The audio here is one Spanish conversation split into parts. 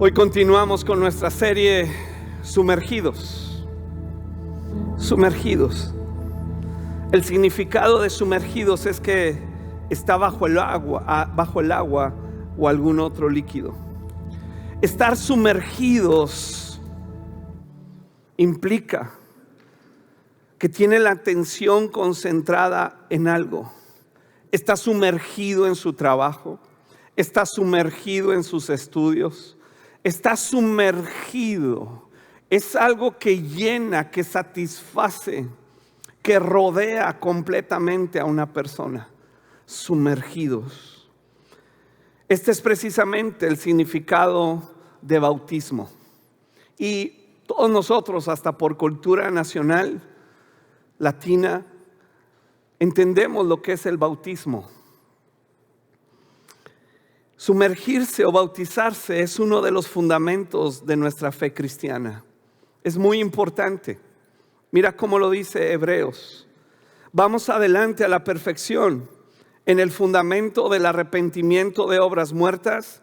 Hoy continuamos con nuestra serie Sumergidos. Sumergidos. El significado de sumergidos es que está bajo el agua o algún otro líquido. Estar sumergidos implica que tiene la atención concentrada en algo. Está sumergido en su trabajo, está sumergido en sus estudios, está sumergido. Es algo que llena, que satisface, que rodea completamente a una persona. Sumergidos. Este es precisamente el significado de bautismo. Y todos nosotros, hasta por cultura nacional latina, entendemos lo que es el bautismo. Sumergirse o bautizarse es uno de los fundamentos de nuestra fe cristiana. Es muy importante. Mira cómo lo dice Hebreos. Vamos adelante a la perfección en el fundamento del arrepentimiento de obras muertas,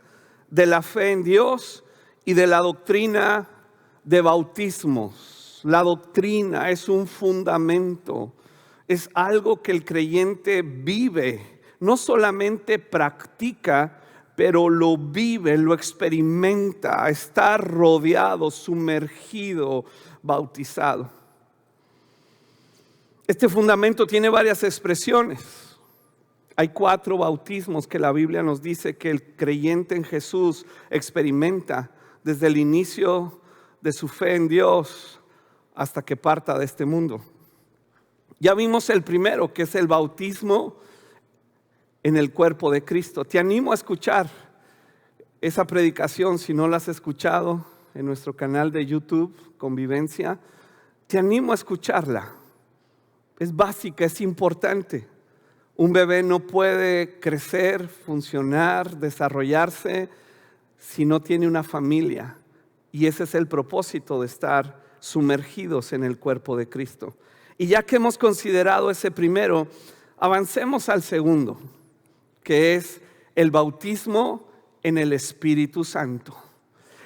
de la fe en Dios y de la doctrina de bautismos. La doctrina es un fundamento, es algo que el creyente vive, no solamente practica, pero lo vive, lo experimenta, está rodeado, sumergido, bautizado. Este fundamento tiene varias expresiones. Hay 4 bautismos que la Biblia nos dice que el creyente en Jesús experimenta desde el inicio de su fe en Dios hasta que parta de este mundo. Ya vimos el primero, que es el bautismo en el cuerpo de Cristo. Te animo a escuchar esa predicación si no la has escuchado en nuestro canal de YouTube, Convivencia. Te animo a escucharla. Es básica, es importante. Un bebé no puede crecer, funcionar, desarrollarse si no tiene una familia. Y ese es el propósito de estar sumergidos en el cuerpo de Cristo. Y ya que hemos considerado ese primero, avancemos al segundo, que es el bautismo en el Espíritu Santo.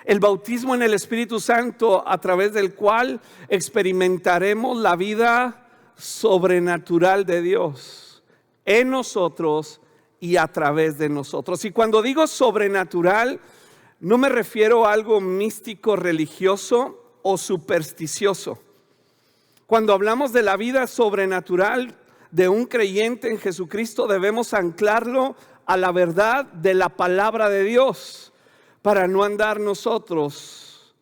El bautismo en el Espíritu Santo, a través del cual experimentaremos la vida sobrenatural de Dios en nosotros y a través de nosotros. Y cuando digo sobrenatural, no me refiero a algo místico, religioso o supersticioso. Cuando hablamos de la vida sobrenatural de un creyente en Jesucristo, debemos anclarlo a la verdad de la palabra de Dios, para no andar nosotros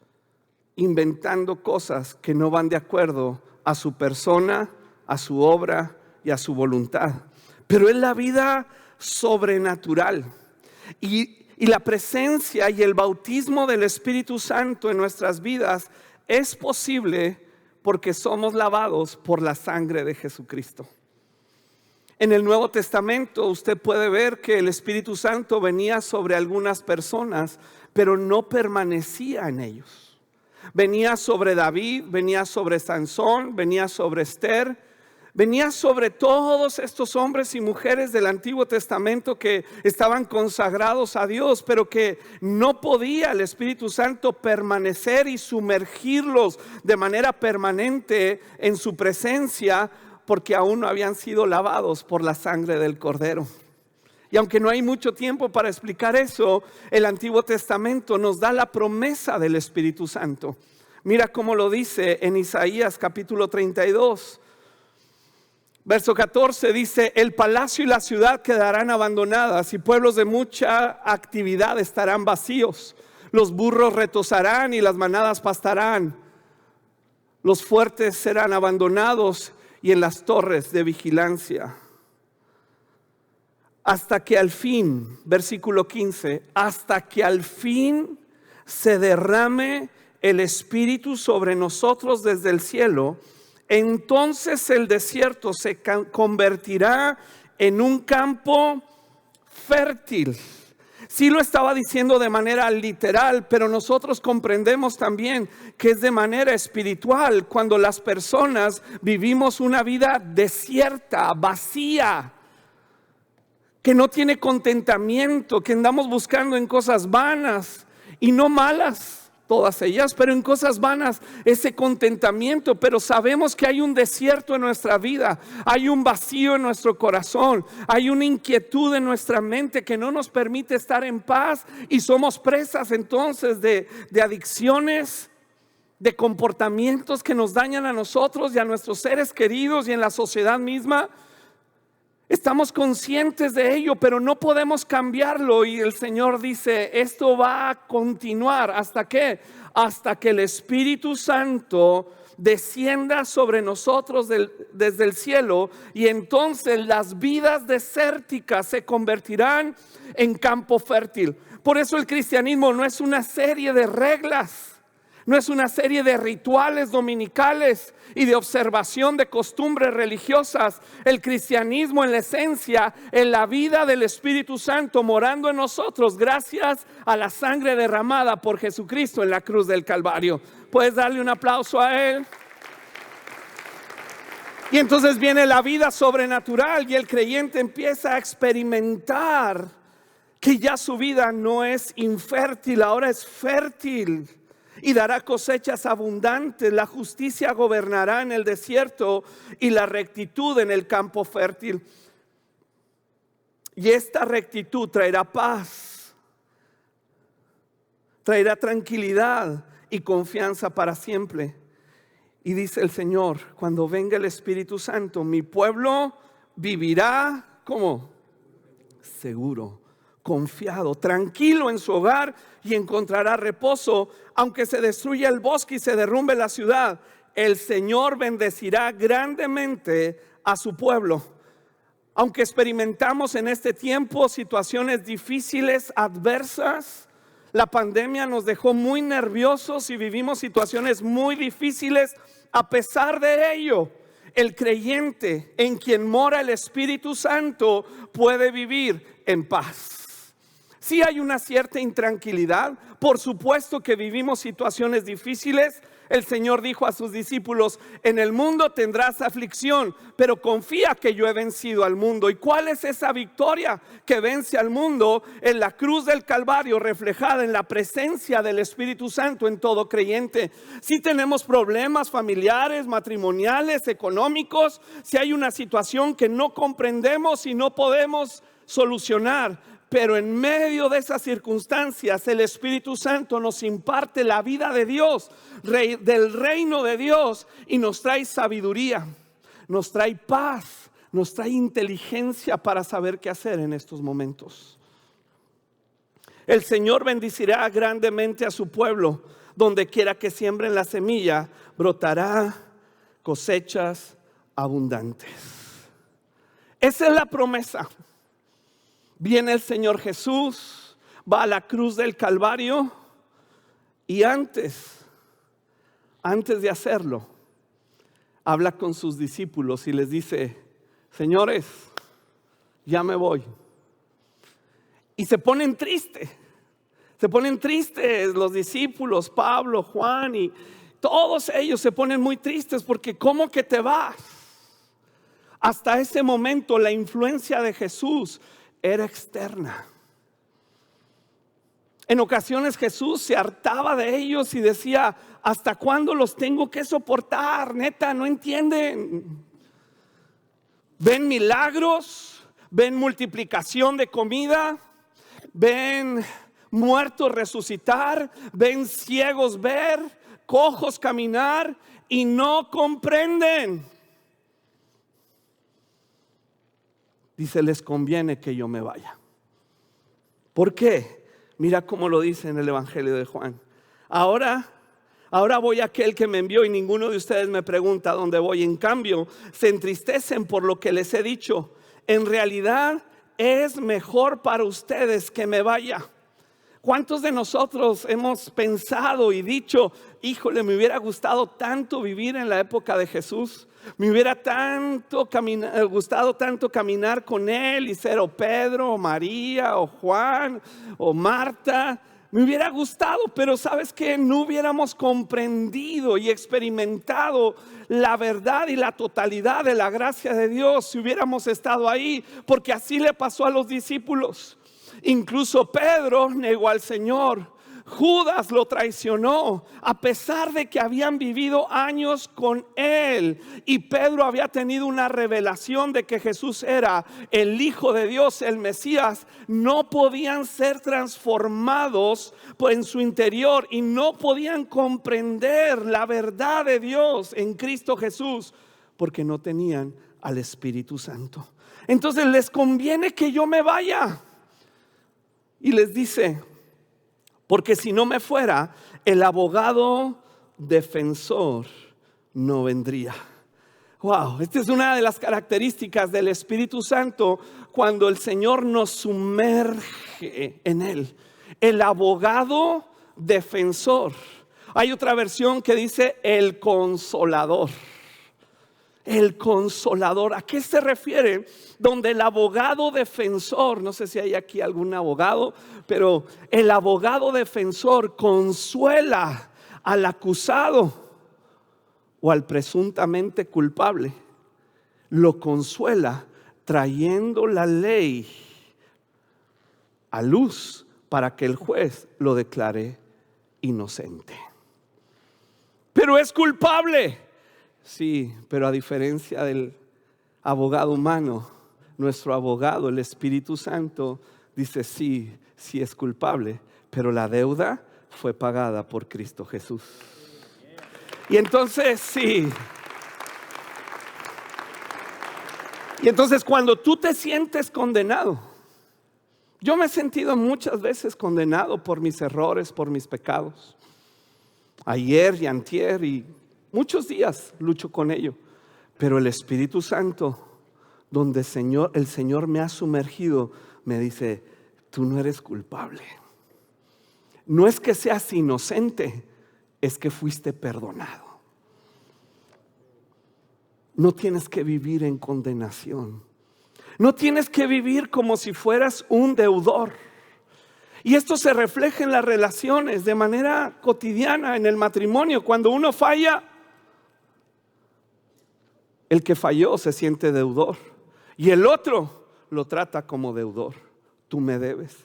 inventando cosas que no van de acuerdo a su persona, a su obra y a su voluntad. Pero es la vida sobrenatural. Y la presencia y el bautismo del Espíritu Santo en nuestras vidas es posible porque somos lavados por la sangre de Jesucristo. En el Nuevo Testamento usted puede ver que el Espíritu Santo venía sobre algunas personas, pero no permanecía en ellos. Venía sobre David, venía sobre Sansón, venía sobre Esther, venía sobre todos estos hombres y mujeres del Antiguo Testamento que estaban consagrados a Dios, pero que no podía el Espíritu Santo permanecer y sumergirlos de manera permanente en su presencia, porque aún no habían sido lavados por la sangre del Cordero. Y aunque no hay mucho tiempo para explicar eso, el Antiguo Testamento nos da la promesa del Espíritu Santo. Mira cómo lo dice en Isaías capítulo 32. Verso 14 dice: el palacio y la ciudad quedarán abandonadas y pueblos de mucha actividad estarán vacíos. Los burros retozarán y las manadas pastarán. Los fuertes serán abandonados y en las torres de vigilancia. Hasta que al fin, versículo 15, hasta que al fin se derrame el Espíritu sobre nosotros desde el cielo, entonces el desierto se convertirá en un campo fértil. Sí lo estaba diciendo de manera literal, pero nosotros comprendemos también que es de manera espiritual cuando las personas vivimos una vida desierta, vacía, que no tiene contentamiento, que andamos buscando en cosas vanas y no malas todas ellas, pero en cosas vanas ese contentamiento. Pero sabemos que hay un desierto en nuestra vida, hay un vacío en nuestro corazón, hay una inquietud en nuestra mente que no nos permite estar en paz, y somos presas entonces de adicciones, de comportamientos que nos dañan a nosotros y a nuestros seres queridos y en la sociedad misma. Estamos conscientes de ello, pero no podemos cambiarlo, y el Señor dice: esto va a continuar. ¿Hasta qué? Hasta que el Espíritu Santo descienda sobre nosotros desde el cielo, y entonces las vidas desérticas se convertirán en campo fértil. Por eso el cristianismo no es una serie de reglas, no es una serie de rituales dominicales y de observación de costumbres religiosas. El cristianismo, en la esencia, en la vida del Espíritu Santo morando en nosotros, gracias a la sangre derramada por Jesucristo en la cruz del Calvario. ¿Puedes darle un aplauso a Él? Y entonces viene la vida sobrenatural, y el creyente empieza a experimentar que ya su vida no es infértil, ahora es fértil, y dará cosechas abundantes. La justicia gobernará en el desierto y la rectitud en el campo fértil. Y esta rectitud traerá paz, traerá tranquilidad y confianza para siempre. Y dice el Señor: cuando venga el Espíritu Santo, mi pueblo vivirá ¿cómo? Seguro, confiado, tranquilo en su hogar, y encontrará reposo. Aunque se destruya el bosque y se derrumbe la ciudad, el Señor bendecirá grandemente a su pueblo. Aunque experimentamos en este tiempo situaciones difíciles, adversas, la pandemia nos dejó muy nerviosos y vivimos situaciones muy difíciles, a pesar de ello, el creyente en quien mora el Espíritu Santo puede vivir en paz. Sí hay una cierta intranquilidad, por supuesto que vivimos situaciones difíciles. El Señor dijo a sus discípulos: en el mundo tendrás aflicción, pero confía que yo he vencido al mundo. ¿Y cuál es esa victoria que vence al mundo? En la cruz del Calvario, reflejada en la presencia del Espíritu Santo en todo creyente. Si tenemos problemas familiares, matrimoniales, económicos, si hay una situación que no comprendemos y no podemos solucionar, pero en medio de esas circunstancias el Espíritu Santo nos imparte la vida de Dios, del reino de Dios, y nos trae sabiduría, nos trae paz, nos trae inteligencia para saber qué hacer en estos momentos. El Señor bendecirá grandemente a su pueblo. Donde quiera que siembren la semilla, brotará cosechas abundantes. Esa es la promesa. Viene el Señor Jesús, va a la cruz del Calvario, y antes de hacerlo, habla con sus discípulos y les dice: señores, ya me voy. Y se ponen tristes los discípulos, Pablo, Juan, y todos ellos se ponen muy tristes, porque ¿cómo que te vas? Hasta ese momento la influencia de Jesús era externa. En ocasiones Jesús se hartaba de ellos y decía: ¿hasta cuándo los tengo que soportar? Neta, no entienden. Ven milagros, ven multiplicación de comida, ven muertos resucitar, ven ciegos ver, cojos caminar, y no comprenden. Dice: les conviene que yo me vaya. ¿Por qué? Mira cómo lo dice en el Evangelio de Juan. Ahora voy a aquel que me envió, y ninguno de ustedes me pregunta dónde voy. En cambio, se entristecen por lo que les he dicho. En realidad es mejor para ustedes que me vaya. ¿Cuántos de nosotros hemos pensado y dicho: híjole, me hubiera gustado tanto vivir en la época de Jesús? Me hubiera gustado tanto caminar con Él y ser o Pedro, o María, o Juan, o Marta. Me hubiera gustado, pero ¿sabes qué? No hubiéramos comprendido y experimentado la verdad y la totalidad de la gracia de Dios si hubiéramos estado ahí, porque así le pasó a los discípulos. Incluso Pedro negó al Señor. Judas lo traicionó a pesar de que habían vivido años con él, y Pedro había tenido una revelación de que Jesús era el Hijo de Dios, el Mesías. No podían ser transformados en su interior y no podían comprender la verdad de Dios en Cristo Jesús porque no tenían al Espíritu Santo. Entonces les conviene que yo me vaya. Y les dice: porque si no me fuera, el abogado defensor no vendría. Wow, esta es una de las características del Espíritu Santo cuando el Señor nos sumerge en Él. El abogado defensor. Hay otra versión que dice el consolador. El consolador. ¿A qué se refiere? Donde el abogado defensor, no sé si hay aquí algún abogado, pero el abogado defensor consuela al acusado o al presuntamente culpable. Lo consuela trayendo la ley a luz para que el juez lo declare inocente. Pero es culpable. Sí, pero a diferencia del abogado humano, nuestro abogado, el Espíritu Santo, dice: sí, sí es culpable, pero la deuda fue pagada por Cristo Jesús. Y entonces sí. Y entonces cuando tú te sientes condenado, yo me he sentido muchas veces condenado por mis errores, por mis pecados. Ayer y antier y muchos días lucho con ello, pero el Espíritu Santo, donde el Señor me ha sumergido, me dice: tú no eres culpable. No es que seas inocente, es que fuiste perdonado. No tienes que vivir en condenación. No tienes que vivir como si fueras un deudor. Y esto se refleja en las relaciones de manera cotidiana, en el matrimonio. Cuando uno falla, el que falló se siente deudor y el otro lo trata como deudor. Tú me debes.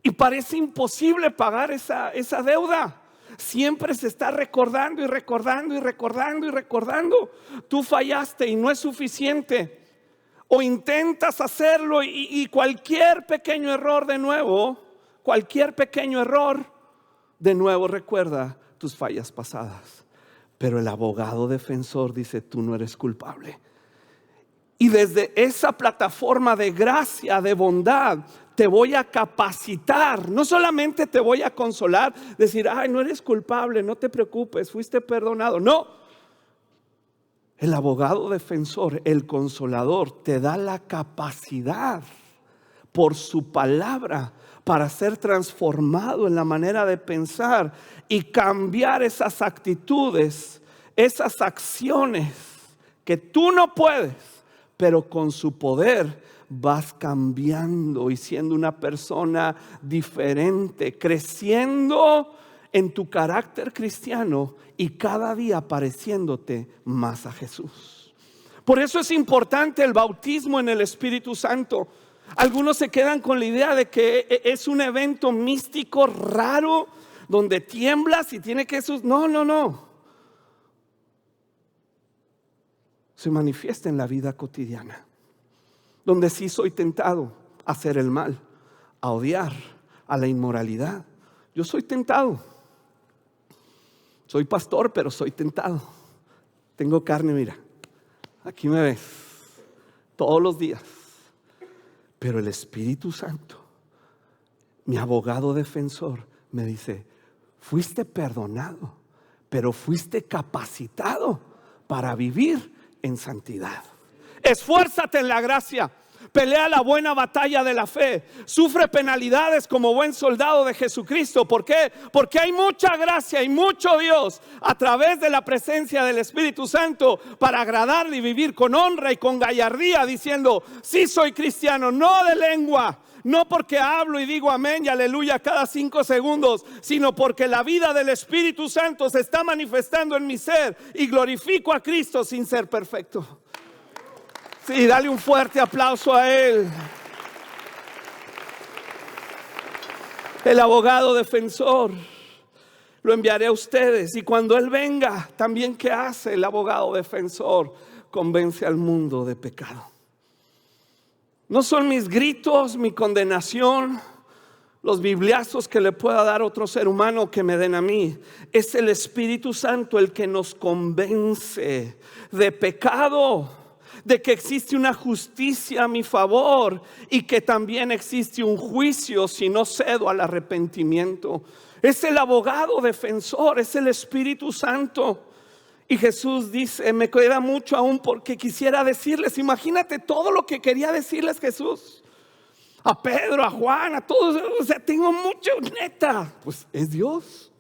Y parece imposible pagar esa deuda. Siempre se está recordando y recordando y recordando y recordando. Tú fallaste y no es suficiente. O intentas hacerlo y cualquier pequeño error de nuevo, recuerda tus fallas pasadas. Pero el abogado defensor dice: tú no eres culpable. Y desde esa plataforma de gracia, de bondad, te voy a capacitar. No solamente te voy a consolar, decir: ay, no eres culpable, no te preocupes, fuiste perdonado. No. El abogado defensor, el consolador, te da la capacidad por su palabra para ser transformado en la manera de pensar y cambiar esas actitudes, esas acciones que tú no puedes, pero con su poder vas cambiando y siendo una persona diferente, creciendo en tu carácter cristiano y cada día pareciéndote más a Jesús. Por eso es importante el bautismo en el Espíritu Santo. Algunos se quedan con la idea de que es un evento místico raro donde tiemblas y tiene que Jesús. No. Se manifiesta en la vida cotidiana, donde sí soy tentado a hacer el mal, a odiar, a la inmoralidad. Yo soy tentado. Soy pastor, pero soy tentado. Tengo carne, mira. Aquí me ves todos los días. Pero el Espíritu Santo, mi abogado defensor, me dice: fuiste perdonado, pero fuiste capacitado para vivir en santidad. Esfuérzate en la gracia. Pelea la buena batalla de la fe. Sufre penalidades como buen soldado de Jesucristo. ¿Por qué? Porque hay mucha gracia y mucho Dios a través de la presencia del Espíritu Santo para agradarle y vivir con honra y con gallardía, diciendo: sí soy cristiano, no de lengua, no porque hablo y digo amén y aleluya cada 5 segundos, sino porque la vida del Espíritu Santo se está manifestando en mi ser y glorifico a Cristo sin ser perfecto. Sí, dale un fuerte aplauso a Él. El abogado defensor. lo enviaré a ustedes. Y cuando Él venga, también ¿qué hace el abogado defensor? Convence al mundo de pecado. No son mis gritos, mi condenación, los bibliazos que le pueda dar otro ser humano que me den a mí. Es el Espíritu Santo el que nos convence de pecado, de que existe una justicia a mi favor y que también existe un juicio si no cedo al arrepentimiento. Es el abogado defensor, es el Espíritu Santo. Y Jesús dice, me queda mucho aún porque quisiera decirles. Imagínate todo lo que quería decirles Jesús. A Pedro, a Juan, a todos. O sea, tengo mucho, neta. Pues es Dios.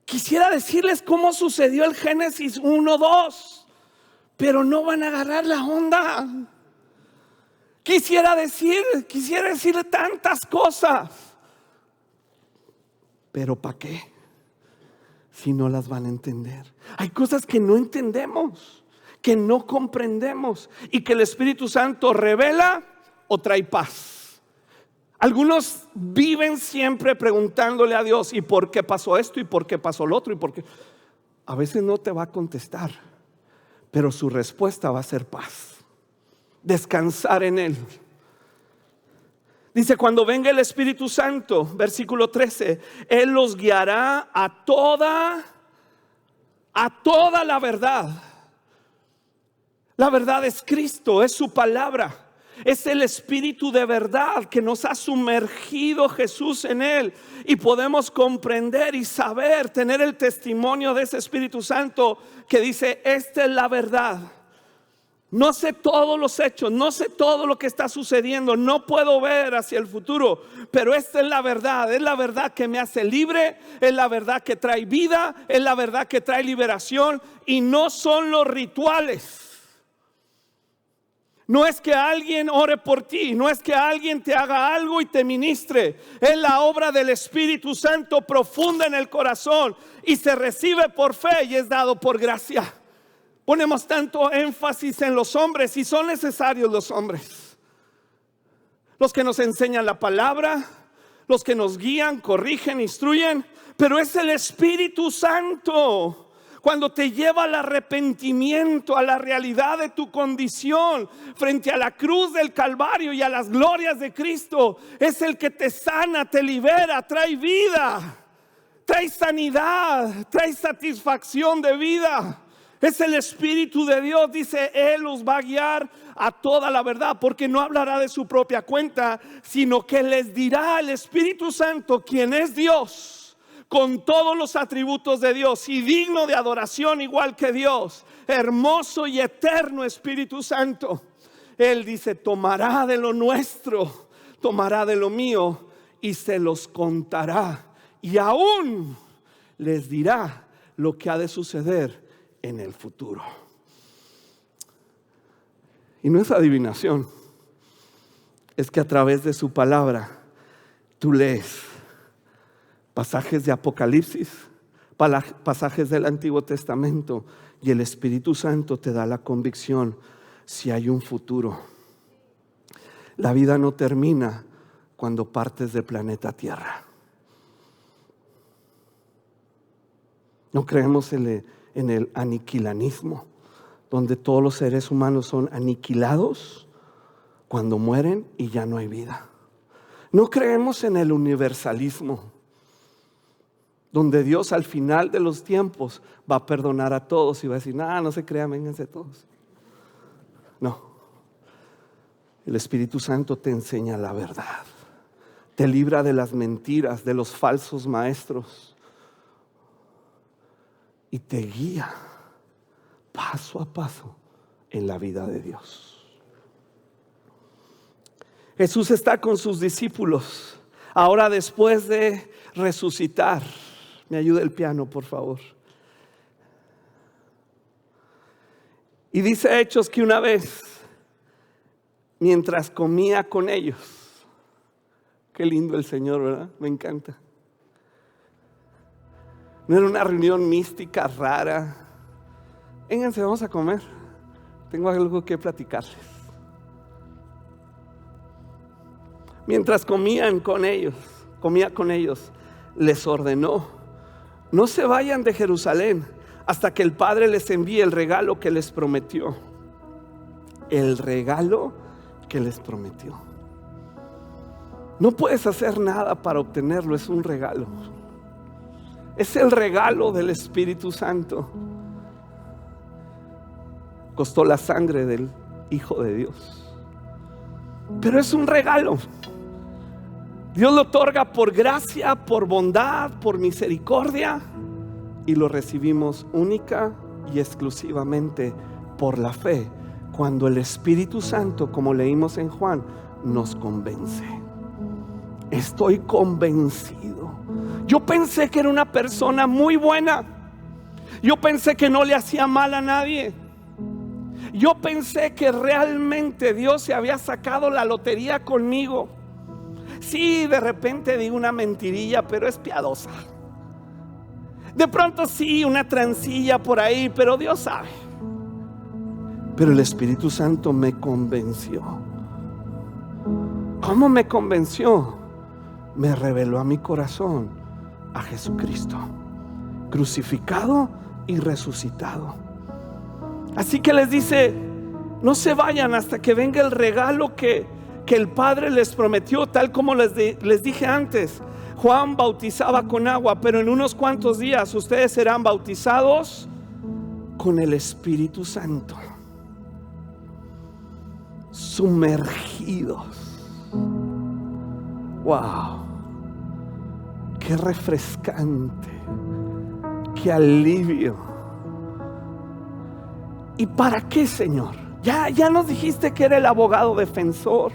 Quisiera decirles cómo sucedió el Génesis 1-2, pero no van a agarrar la onda. Quisiera decirle tantas cosas, pero ¿para qué? Si no las van a entender. Hay cosas que no entendemos, que no comprendemos y que el Espíritu Santo revela o trae paz. Algunos viven siempre preguntándole a Dios, ¿y por qué pasó esto? ¿Y por qué pasó lo otro? ¿Y por qué? A veces no te va a contestar, pero su respuesta va a ser paz, descansar en Él. Dice, cuando venga el Espíritu Santo, versículo 13, Él los guiará a toda la verdad. La verdad es Cristo, es su palabra. Es el Espíritu de verdad que nos ha sumergido Jesús en Él. Y podemos comprender y saber, tener el testimonio de ese Espíritu Santo que dice, esta es la verdad. No sé todos los hechos, no sé todo lo que está sucediendo, no puedo ver hacia el futuro, pero esta es la verdad que me hace libre, es la verdad que trae vida, es la verdad que trae liberación y no son los rituales. No es que alguien ore por ti, no es que alguien te haga algo y te ministre, es la obra del Espíritu Santo profunda en el corazón y se recibe por fe y es dado por gracia. Ponemos tanto énfasis en los hombres y son necesarios los hombres, los que nos enseñan la palabra, los que nos guían, corrigen, instruyen, pero es el Espíritu Santo cuando te lleva al arrepentimiento, a la realidad de tu condición frente a la cruz del Calvario y a las glorias de Cristo. Es el que te sana, te libera, trae vida, trae sanidad, trae satisfacción de vida. Es el Espíritu de Dios, dice, Él los va a guiar a toda la verdad, porque no hablará de su propia cuenta, sino que les dirá el Espíritu Santo quién es Dios, con todos los atributos de Dios y digno de adoración igual que Dios, hermoso y eterno Espíritu Santo. Él dice, tomará de lo nuestro, tomará de lo mío y se los contará y aún les dirá lo que ha de suceder en el futuro. Y no es adivinación, es que a través de su palabra tú lees pasajes de Apocalipsis, pasajes del Antiguo Testamento, y el Espíritu Santo te da la convicción si hay un futuro. La vida no termina cuando partes del planeta Tierra. No creemos en el aniquilanismo, donde todos los seres humanos son aniquilados cuando mueren y ya no hay vida. No creemos en el universalismo, donde Dios al final de los tiempos va a perdonar a todos y va a decir, no se crean, vénganse todos. No, el Espíritu Santo te enseña la verdad, te libra de las mentiras, de los falsos maestros, y te guía paso a paso en la vida de Dios. Jesús está con sus discípulos ahora después de resucitar. Me ayuda el piano, por favor. Y dice Hechos que una vez, mientras comía con ellos, qué lindo el Señor, ¿verdad? Me encanta. No era una reunión mística, rara. Vénganse, vamos a comer. Tengo algo que platicarles. Mientras comía con ellos, les ordenó no se vayan de Jerusalén hasta que el Padre les envíe el regalo que les prometió. El regalo que les prometió. No puedes hacer nada para obtenerlo, es un regalo. Es el regalo del Espíritu Santo. Costó la sangre del Hijo de Dios, pero es un regalo. Dios lo otorga por gracia, por bondad, por misericordia, y lo recibimos única y exclusivamente por la fe, cuando el Espíritu Santo, como leímos en Juan, nos convence. Estoy convencido. Yo pensé que era una persona muy buena. Yo pensé que no le hacía mal a nadie. Yo pensé que realmente Dios se había sacado la lotería conmigo. Sí, de repente digo una mentirilla, pero es piadosa. De pronto sí, una transilla por ahí, pero Dios sabe. Pero el Espíritu Santo me convenció. ¿Cómo me convenció? Me reveló a mi corazón a Jesucristo, crucificado y resucitado. Así que les dice: no se vayan hasta que venga el regalo que el Padre les prometió. Tal como les dije antes, Juan bautizaba con agua, pero en unos cuantos días ustedes serán bautizados con el Espíritu Santo, sumergidos. Wow, qué refrescante, qué alivio. ¿Y para qué, Señor? Ya nos dijiste que era el abogado defensor.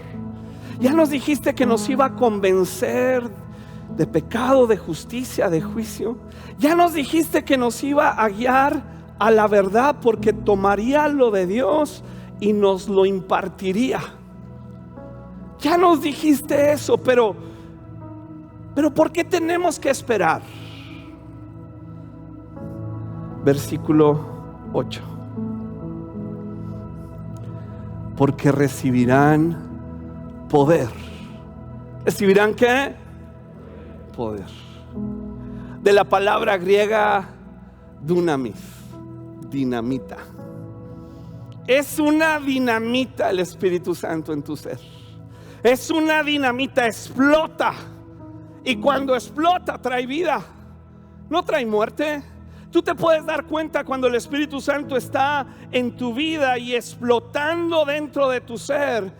Ya nos dijiste que nos iba a convencer de pecado, de justicia, de juicio. Ya nos dijiste que nos iba a guiar a la verdad, porque tomaría lo de Dios y nos lo impartiría. Ya nos dijiste eso, pero ¿por qué tenemos que esperar? Versículo 8. Porque recibirán poder. ¿Recibirán qué? Poder. De la palabra griega dunamis, dinamita. Es una dinamita el Espíritu Santo en tu ser. Es una dinamita, explota. Y cuando explota trae vida, no trae muerte. Tú te puedes dar cuenta cuando el Espíritu Santo está en tu vida y explotando dentro de tu ser,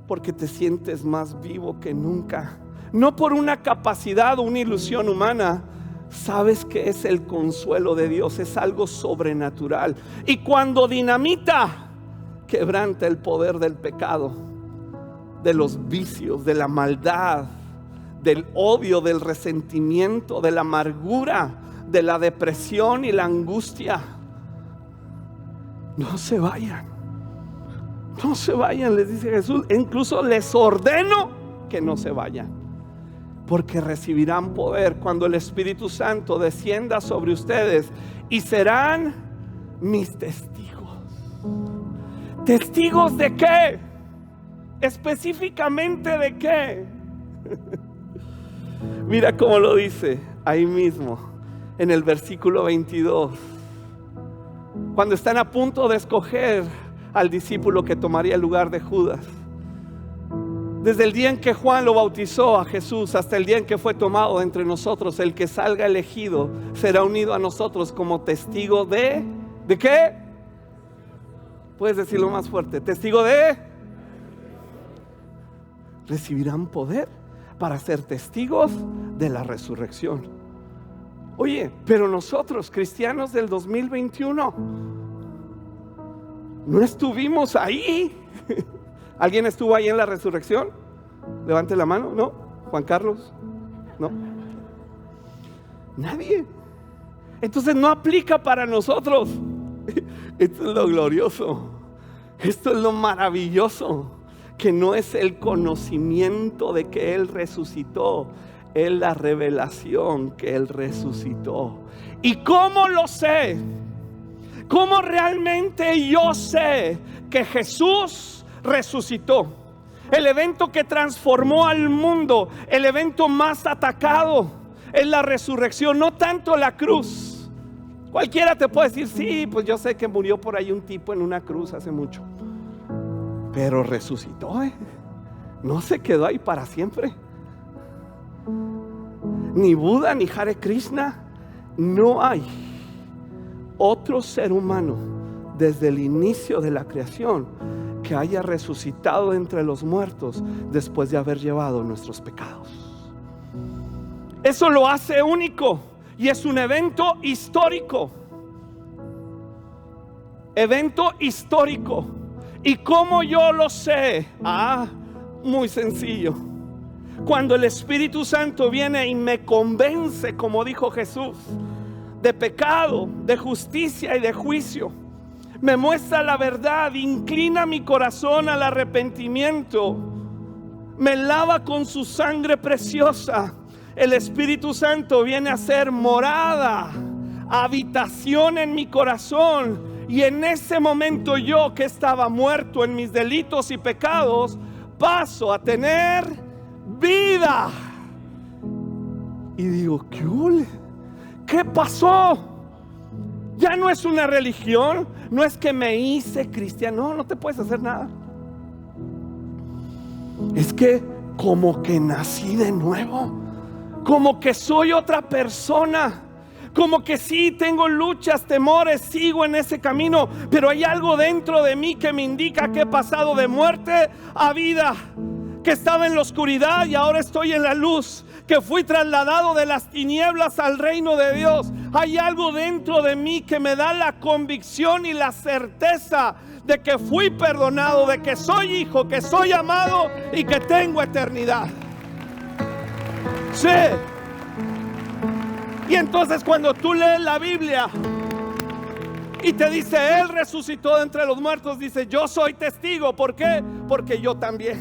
porque te sientes más vivo que nunca. No por una capacidad o una ilusión humana. Sabes que es el consuelo de Dios, es algo sobrenatural. Y cuando dinamita, quebranta el poder del pecado, de los vicios, de la maldad, del odio, del resentimiento, de la amargura, de la depresión y la angustia. No se vayan, no se vayan, les dice Jesús. Incluso les ordeno que no se vayan, porque recibirán poder cuando el Espíritu Santo descienda sobre ustedes, y serán mis testigos. ¿Testigos de qué? Específicamente de qué. Mira cómo lo dice ahí mismo en el versículo 22, cuando están a punto de escoger al discípulo que tomaría el lugar de Judas. Desde el día en que Juan lo bautizó a Jesús hasta el día en que fue tomado de entre nosotros, el que salga elegido será unido a nosotros como testigo ¿de qué? Puedes decirlo más fuerte. Testigo de. Recibirán poder para ser testigos de la resurrección. Oye, pero nosotros, cristianos del 2021, no estuvimos ahí. ¿Alguien estuvo ahí en la resurrección? Levante la mano. ¿No? ¿Juan Carlos? ¿No? Nadie. Entonces no aplica para nosotros. Esto es lo glorioso. Esto es lo maravilloso. Que no es el conocimiento de que Él resucitó, es la revelación que Él resucitó. ¿Y cómo lo sé? ¿Cómo realmente yo sé que Jesús resucitó? El evento que transformó al mundo, el evento más atacado, es la resurrección, no tanto la cruz. Cualquiera te puede decir, sí, pues yo sé que murió por ahí un tipo en una cruz hace mucho, pero resucitó, no se quedó ahí para siempre. Ni Buda ni Hare Krishna, no hay otro ser humano desde el inicio de la creación que haya resucitado entre los muertos después de haber llevado nuestros pecados. Eso lo hace único y es un evento histórico. Evento histórico. ¿Y cómo yo lo sé? Muy sencillo. Cuando el Espíritu Santo viene y me convence, como dijo Jesús, de pecado, de justicia y de juicio, me muestra la verdad, inclina mi corazón al arrepentimiento, me lava con su sangre preciosa. El Espíritu Santo viene a ser morada, habitación en mi corazón, y en ese momento yo, que estaba muerto en mis delitos y pecados, paso a tener vida. Y digo, ¿qué pasó? Ya no es una religión, no es que me hice cristiano, no te puedes hacer nada. Es que como que nací de nuevo, como que soy otra persona, como que sí tengo luchas, temores, sigo en ese camino, pero hay algo dentro de mí que me indica que he pasado de muerte a vida, que estaba en la oscuridad y ahora estoy en la luz, que fui trasladado de las tinieblas al reino de Dios. Hay algo dentro de mí que me da la convicción y la certeza de que fui perdonado, de que soy hijo, que soy amado y que tengo eternidad. Sí. Y entonces cuando tú lees la Biblia y te dice Él resucitó de entre los muertos, dice yo soy testigo. ¿Por qué? Porque yo también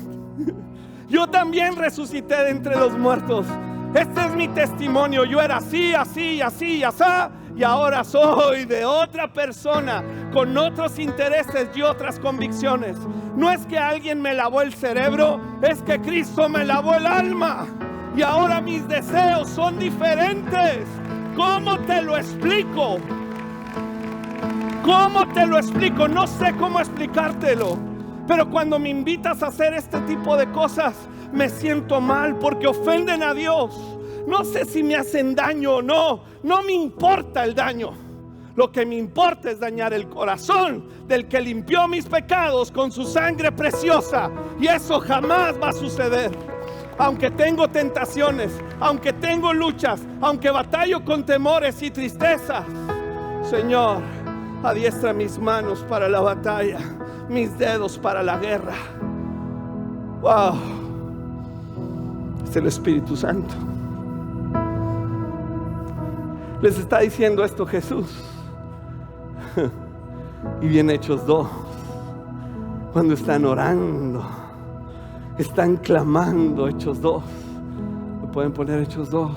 resucité de entre los muertos. Este es mi testimonio. Yo era así, así, así, así, y ahora soy de otra persona, con otros intereses y otras convicciones. No es que alguien me lavó el cerebro, es que Cristo me lavó el alma, y ahora mis deseos son diferentes. ¿Cómo te lo explico? ¿Cómo te lo explico? No sé cómo explicártelo. Pero cuando me invitas a hacer este tipo de cosas, me siento mal porque ofenden a Dios. No sé si me hacen daño o no. No me importa el daño. Lo que me importa es dañar el corazón del que limpió mis pecados con su sangre preciosa. Y eso jamás va a suceder. Aunque tengo tentaciones, aunque tengo luchas, aunque batallo con temores y tristezas, Señor, adiestra mis manos para la batalla, mis dedos para la guerra. Wow. Es el Espíritu Santo. Les está diciendo esto Jesús. Y viene Hechos 2, cuando están orando, están clamando. Hechos 2. ¿Me pueden poner Hechos 2?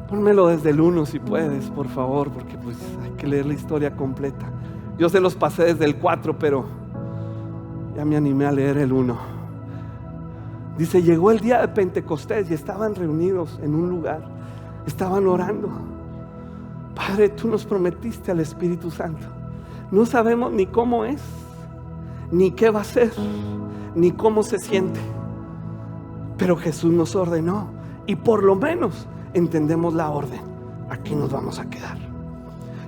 Pónmelo desde el 1 si puedes, por favor, porque pues hay que leer la historia completa. Yo se los pasé desde el 4, pero ya me animé a leer el 1. Dice, llegó el día de Pentecostés y estaban reunidos en un lugar, estaban orando. Padre, tú nos prometiste al Espíritu Santo. No sabemos ni cómo es, ni qué va a ser, ni cómo se siente, pero Jesús nos ordenó y por lo menos entendemos la orden. Aquí nos vamos a quedar.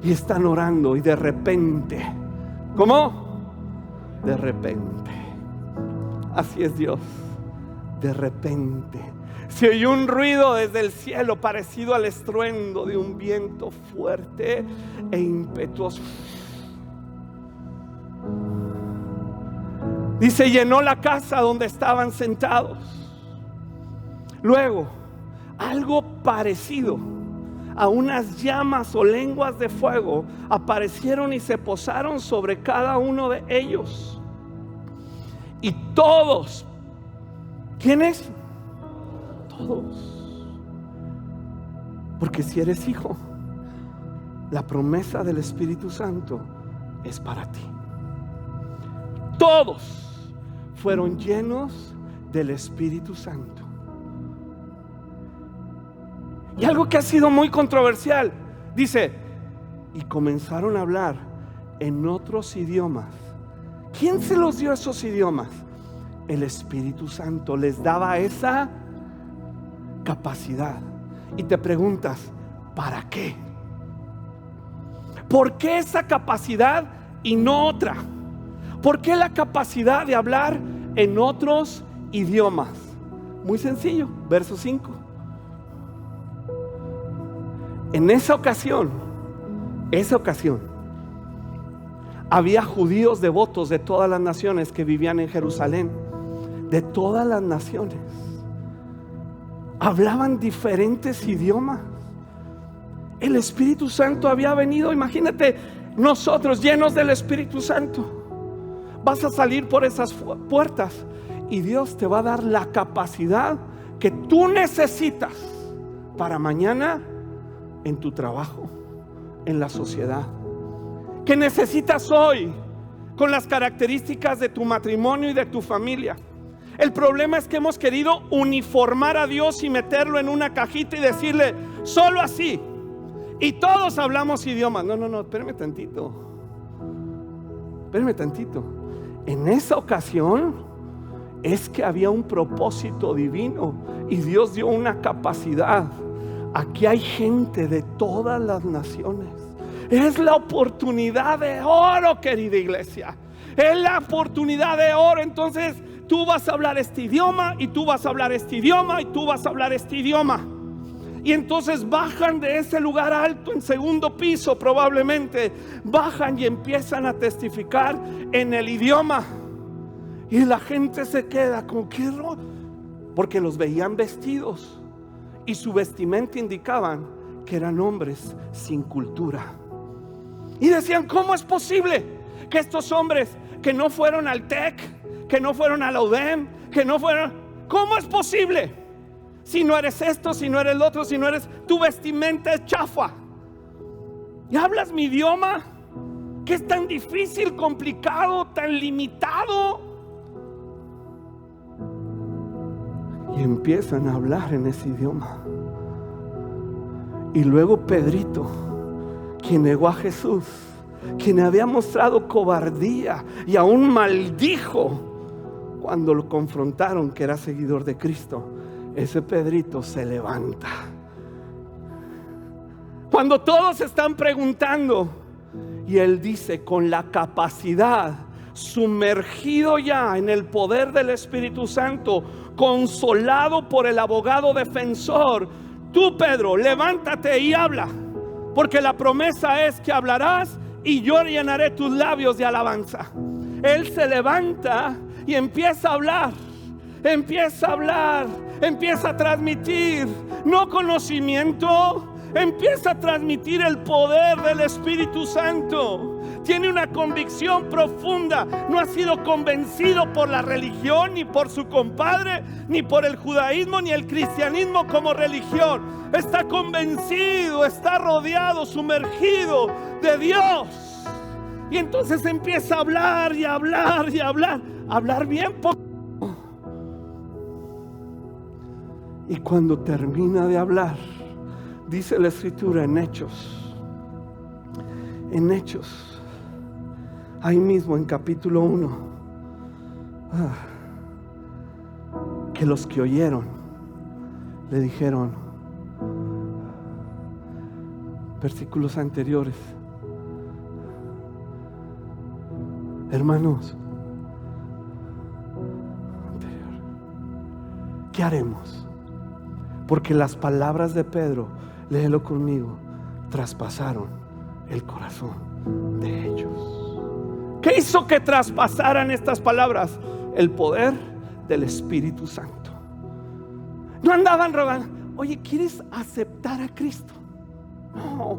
Y están orando y de repente, ¿cómo? De repente, así es Dios. De repente se oyó un ruido desde el cielo parecido al estruendo de un viento fuerte e impetuoso. Dice, llenó la casa donde estaban sentados. Luego, algo parecido a unas llamas o lenguas de fuego aparecieron y se posaron sobre cada uno de ellos. Y todos, ¿quiénes? Todos. Porque si eres hijo, la promesa del Espíritu Santo es para ti. Todos fueron llenos del Espíritu Santo Y algo que ha sido muy controversial, dice, y comenzaron a hablar en otros idiomas. ¿Quién se los dio esos idiomas? El Espíritu Santo les daba esa capacidad. Y te preguntas, ¿para qué? ¿Por qué esa capacidad y no otra? ¿Por qué la capacidad de hablar en otros idiomas? Muy sencillo, verso 5. En esa ocasión, había judíos devotos de todas las naciones que vivían en Jerusalén. De todas las naciones. Hablaban diferentes idiomas. El Espíritu Santo había venido. Imagínate, nosotros llenos del Espíritu Santo. Vas a salir por esas puertas y Dios te va a dar la capacidad que tú necesitas para mañana en tu trabajo, en la sociedad, que necesitas hoy con las características de tu matrimonio y de tu familia. El problema es que hemos querido uniformar a Dios y meterlo en una cajita y decirle solo así, y todos hablamos idiomas. No, espérame tantito. En esa ocasión es que había un propósito divino y Dios dio una capacidad. Aquí hay gente de todas las naciones. Es la oportunidad de oro, querida iglesia. Es la oportunidad de oro. Entonces tú vas a hablar este idioma, y tú vas a hablar este idioma, y tú vas a hablar este idioma. Y entonces bajan de ese lugar alto, en segundo piso probablemente, bajan y empiezan a testificar en el idioma. Y la gente se queda con qué rollo, porque los veían vestidos y su vestimenta indicaban que eran hombres sin cultura. Y decían, ¿cómo es posible que estos hombres que no fueron al TEC, que no fueron a la UDEM, que no fueron, cómo es posible? Si no eres esto, si no eres el otro, si no eres, tu vestimenta es chafa. Y hablas mi idioma, que es tan difícil, complicado, tan limitado. Y empiezan a hablar en ese idioma. Y luego Pedrito, quien negó a Jesús, quien había mostrado cobardía y aún maldijo cuando lo confrontaron que era seguidor de Cristo, ese Pedrito se levanta. Cuando todos están preguntando, y él dice, con la capacidad, sumergido ya en el poder del Espíritu Santo, consolado por el abogado defensor, tú, Pedro, levántate y habla, porque la promesa es que hablarás y yo llenaré tus labios de alabanza. Él se levanta y empieza a hablar. Empieza a transmitir, no conocimiento, empieza a transmitir el poder del Espíritu Santo. Tiene una convicción profunda, no ha sido convencido por la religión, ni por su compadre, ni por el judaísmo, ni el cristianismo como religión. Está convencido, está rodeado, sumergido de Dios. Y entonces empieza a hablar y a hablar y a hablar, hablar bien poco. Y cuando termina de hablar, dice la Escritura en Hechos, ahí mismo en capítulo 1, que los que oyeron le dijeron, versículos anteriores, hermanos, ¿qué haremos? Porque las palabras de Pedro, léelo conmigo, traspasaron el corazón de ellos. ¿Qué hizo que traspasaran estas palabras? El poder del Espíritu Santo. No andaban rogando, oye, ¿quieres aceptar a Cristo? No.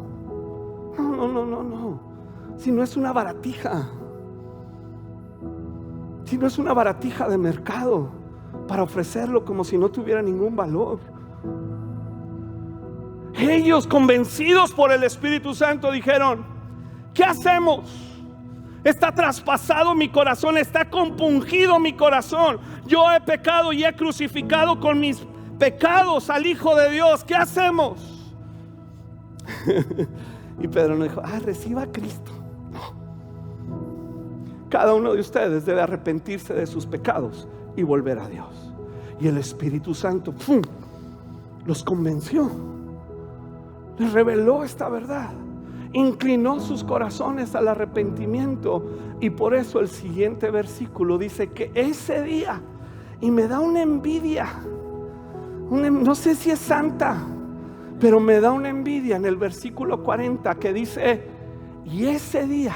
Si no es una baratija. Si no es una baratija de mercado para ofrecerlo como si no tuviera ningún valor. Ellos, convencidos por el Espíritu Santo, dijeron, ¿qué hacemos? Está traspasado mi corazón, está compungido mi corazón. Yo he pecado y he crucificado con mis pecados al Hijo de Dios, ¿qué hacemos? Y Pedro no dijo, reciba a Cristo. No. Cada uno de ustedes debe arrepentirse de sus pecados y volver a Dios. Y el Espíritu Santo los convenció, les reveló esta verdad, inclinó sus corazones al arrepentimiento. Y por eso el siguiente versículo dice que ese día, y me da una envidia, no sé si es santa, pero me da una envidia en el versículo 40 que dice: y ese día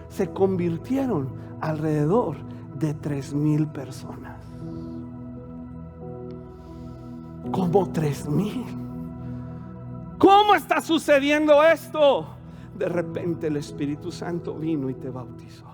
se convirtieron alrededor de 3,000 personas. ¿Cómo 3,000? ¿Cómo está sucediendo esto? De repente el Espíritu Santo vino y te bautizó.